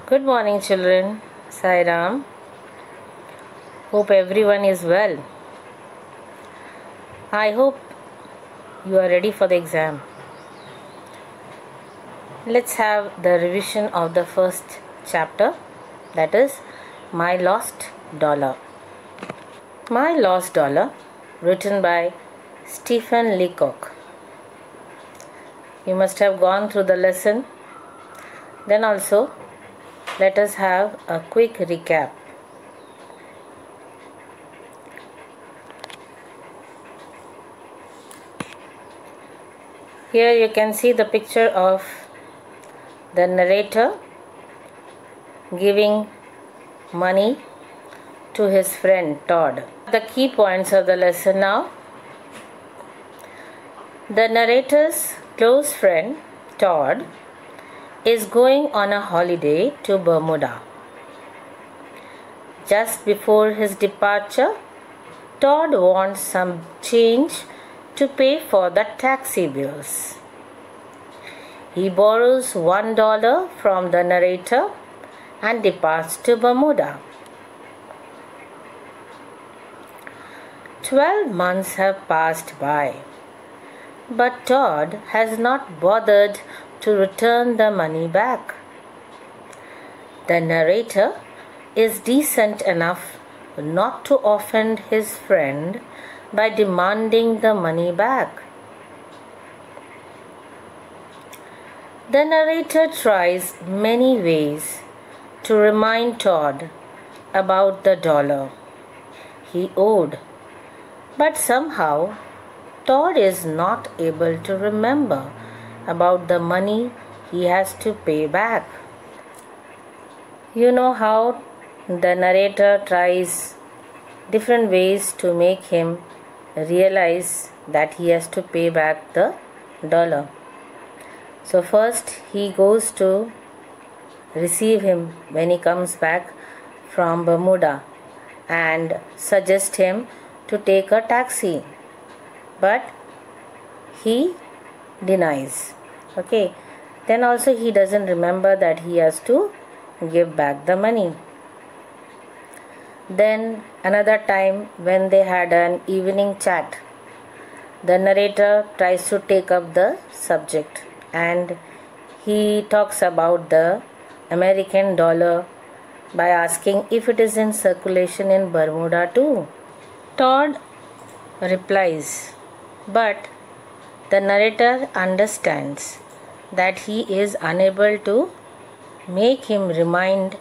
Good morning, children. Sai Ram. Hope everyone is well. I hope you are ready for the exam. Let's have the revision of the first chapter, that is My Lost Dollar. My Lost Dollar, written by Stephen Leacock. You must have gone through the lesson. Then also, let us have a quick recap. Here you can see the picture of the narrator giving money to his friend Todd. The key points of the lesson now. The narrator's close friend Todd is going on a holiday to Bermuda. Just before his departure, Todd wants some change to pay for the taxi bills. He borrows $1 from the narrator and departs to Bermuda. 12 months have passed by, but Todd has not bothered to return the money back. The narrator is decent enough not to offend his friend by demanding the money back. The narrator tries many ways to remind Todd about the dollar he owed, but somehow Todd is not able to remember about the money he has to pay back. You know how the narrator tries different ways to make him realize that he has to pay back the dollar. So first he goes to receive him when he comes back from Bermuda and suggest him to take a taxi, but he denies. Okay, then also he doesn't remember that he has to give back the money. Then another time when they had an evening chat, the narrator tries to take up the subject and he talks about the American dollar by asking if it is in circulation in Bermuda too. Todd replies, but the narrator understands that he is unable to make him remind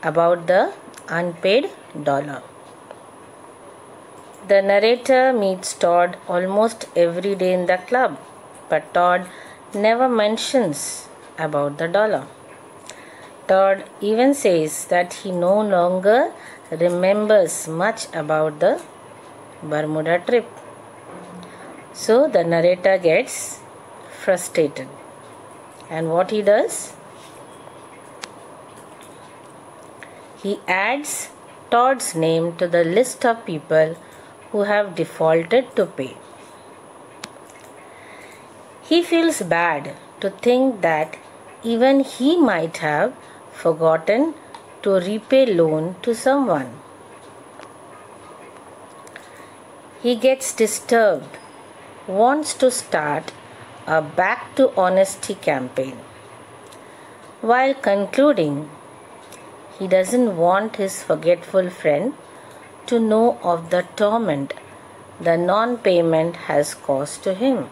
about the unpaid dollar. The narrator meets Todd almost every day in the club, but Todd never mentions about the dollar. Todd even says that he no longer remembers much about the Bermuda trip. So the narrator gets frustrated. And what he does? He adds Todd's name to the list of people who have defaulted to pay. He feels bad to think that even he might have forgotten to repay loan to someone. He gets disturbed, wants to start a back to honesty campaign. While concluding, he doesn't want his forgetful friend to know of the torment the non-payment has caused to him.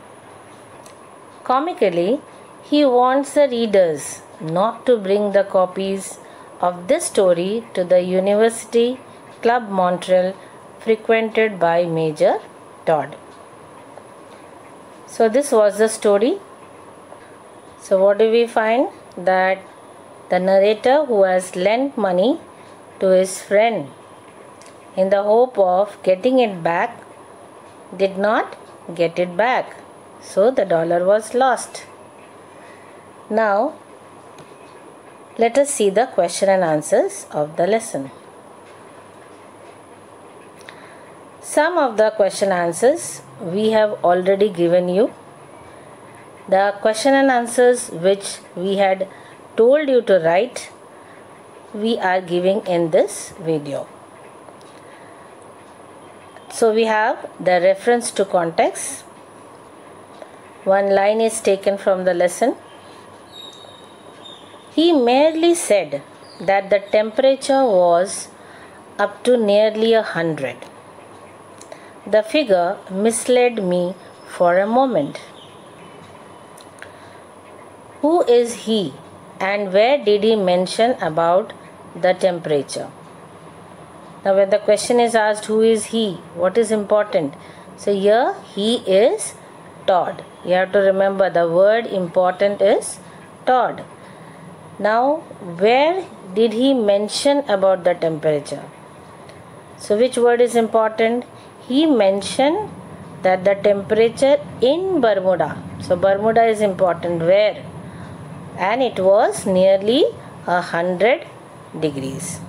Comically, he wants the readers not to bring the copies of this story to the University Club Montreal frequented by Major Todd. So this was the story. So what do we find? That the narrator who has lent money to his friend in the hope of getting it back did not get it back. So the dollar was lost. Now let us see the question and answers of the lesson. Some of the question answers we have already given you. The question and answers which we had told you to write we are giving in this video. So we have the reference to context. One line is taken from the lesson. He merely said that the temperature was up to nearly 100. The figure misled me for a moment. Who is he and where did he mention about the temperature? Now when the question is asked who is he, what is important? So here he is Todd. You have to remember the word important is Todd. Now where did he mention about the temperature? So which word is important? He mentioned that the temperature in Bermuda. So Bermuda is important. Where? And it was nearly 100 degrees.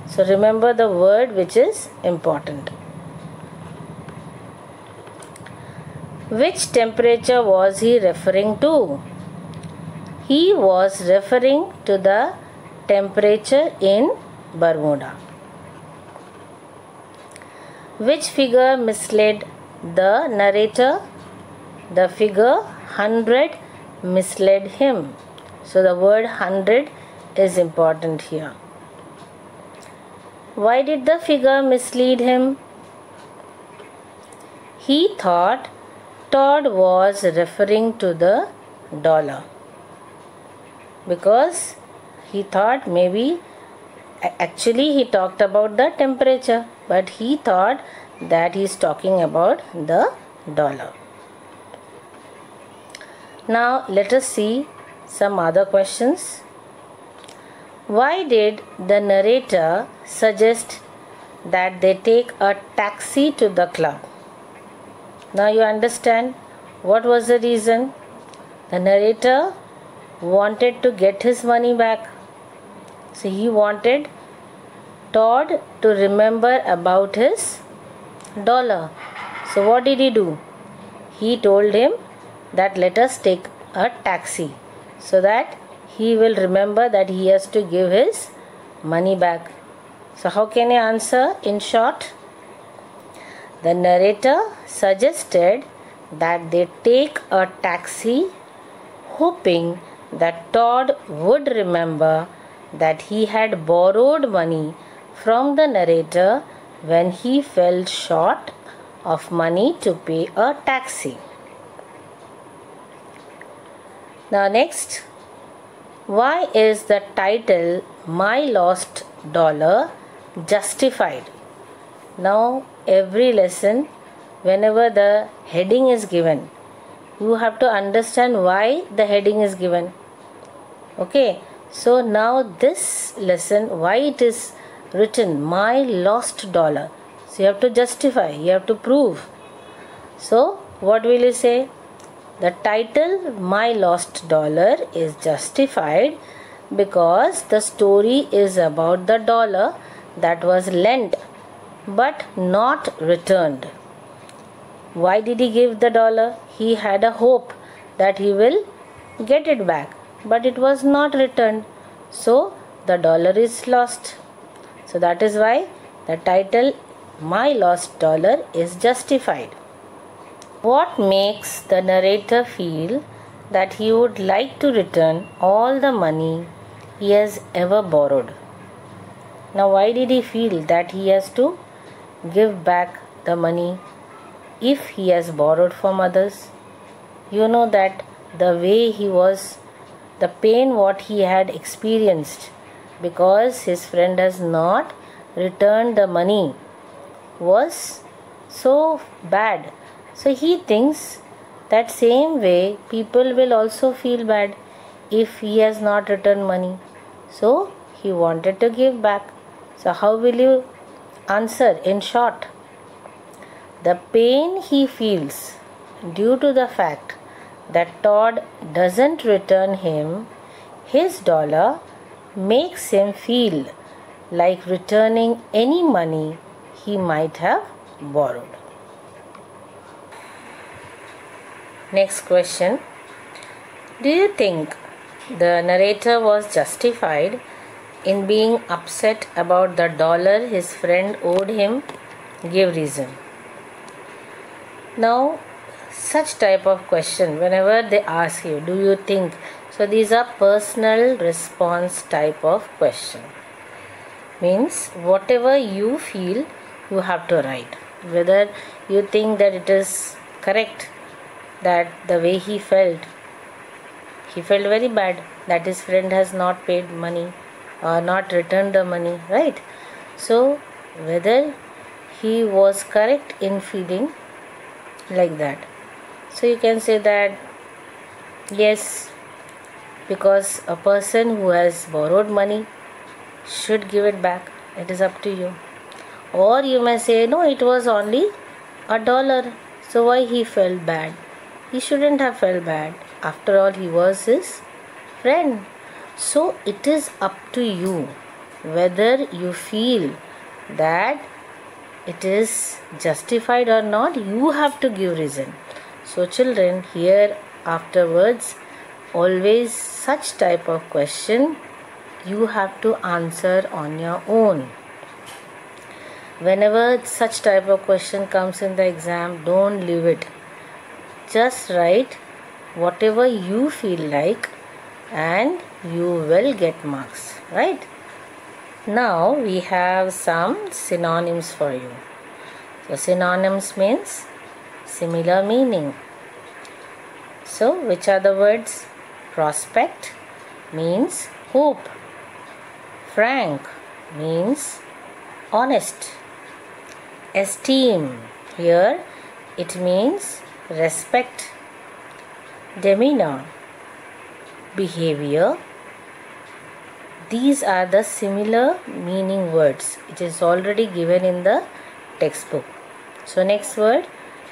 So remember the word which is important. Which temperature was he referring to? He was referring to the temperature in Bermuda. Which figure misled the narrator? The figure 100 misled him. So the word 100 is important here. Why did the figure mislead him? He thought Todd was referring to the dollar, because he thought maybe actually he talked about the temperature, but he thought that he is talking about the dollar. Now let us see some other questions. Why did the narrator suggest that they take a taxi to the club? Now you understand what was the reason? The narrator wanted to get his money back. So he wanted Todd to remember about his dollar. So what did he do? He told him that let us take a taxi so that he will remember that he has to give his money back. So how can you answer in short? The narrator suggested that they take a taxi hoping that Todd would remember that he had borrowed money from the narrator when he fell short of money to pay a taxi. Now next, why is the title My Lost Dollar justified? Now every lesson, whenever the heading is given, you have to understand why the heading is given. Okay, so now this lesson, why it is written My Lost Dollar. So you have to justify, you have to prove. So what will you say? The title My Lost Dollar is justified because the story is about the dollar that was lent but not returned. Why did he give the dollar? He had a hope that he will get it back, but it was not returned. So the dollar is lost. So that is why the title My Lost Dollar is justified. What makes the narrator feel that he would like to return all the money he has ever borrowed? Now why did he feel that he has to give back the money if he has borrowed from others? You know that the way he was, the pain what he had experienced because his friend has not returned the money was so bad. So he thinks that same way people will also feel bad if he has not returned money. So he wanted to give back. So how will you answer in short? The pain he feels due to the fact that Todd doesn't return him his dollar makes him feel like returning any money he might have borrowed. Next question. Do you think the narrator was justified in being upset about the dollar his friend owed him, give reason. Now, such type of question, whenever they ask you, do you think? So these are personal response type of question. Means whatever you feel, you have to write. Whether you think that it is correct, that the way he felt very bad, that his friend has not paid money or not returned the money, right? So whether he was correct in feeling like that. So you can say that yes, because a person who has borrowed money should give it back. It is up to you. Or you may say, no, it was only $1. So why he felt bad? He shouldn't have felt bad. After all, he was his friend. So it is up to you whether you feel that it is justified or not. You have to give reason. So children, here afterwards, always such type of question you have to answer on your own. Whenever such type of question comes in the exam, don't leave it. Just write whatever you feel like and you will get marks, right? Now we have some synonyms for you. So synonyms means similar meaning. So which are the words? Prospect means hope. Frank means honest. Esteem, here it means respect. Demeanor, behavior. These are the similar meaning words. It is already given in the textbook. So next word,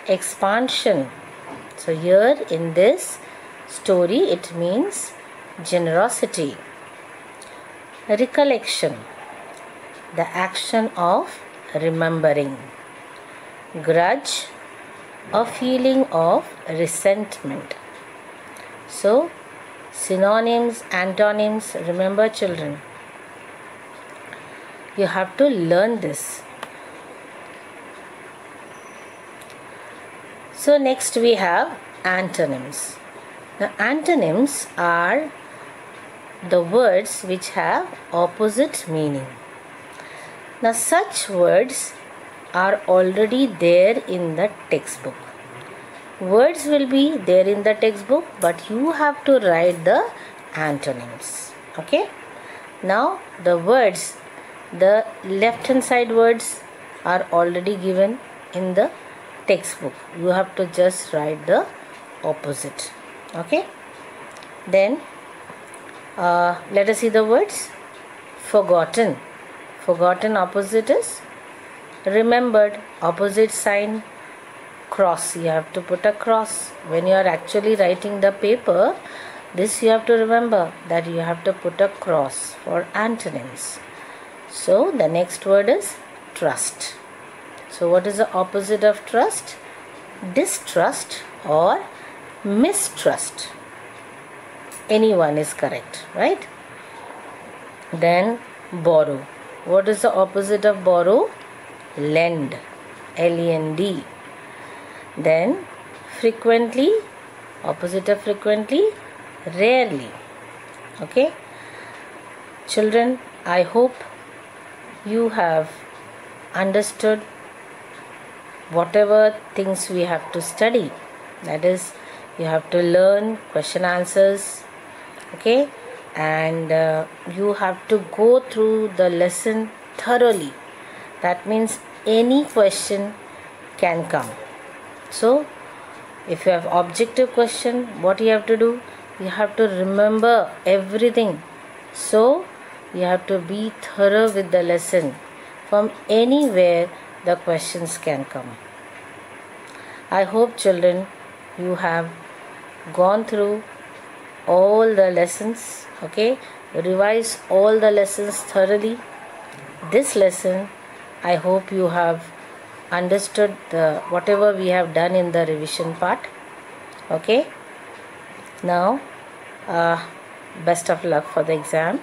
expansion. So here in this story it means generosity. Recollection, the action of remembering. Grudge, a feeling of resentment. So synonyms, antonyms, remember children, you have to learn this. So next we have antonyms. Now antonyms are the words which have opposite meaning. Now such words are already there in the textbook. Words will be there in the textbook, but you have to write the antonyms. Okay? Now the words, the left hand side words are already given in the textbook. You have to just write the opposite. Okay? Then let us see the words. Forgotten. Forgotten opposite is remembered. Opposite sign cross. You have to put a cross. When you are actually writing the paper, this you have to remember that you have to put a cross for antonyms. So the next word is trust. So what is the opposite of trust? Distrust or mistrust. Anyone is correct, right? Then borrow. What is the opposite of borrow? Lend. L-E-N-D. Then frequently, opposite of frequently, rarely. Okay? Children, I hope you have understood whatever things we have to study. That is, you have to learn question answers. Okay? And you have to go through the lesson thoroughly. That means any question can come. So if you have objective question, what you have to do? You have to remember everything. So you have to be thorough with the lesson. From anywhere the questions can come. I hope children you have gone through all the lessons. Okay, revise all the lessons thoroughly. This lesson, I hope you have understood whatever we have done in the revision part. Okay, now best of luck for the exam.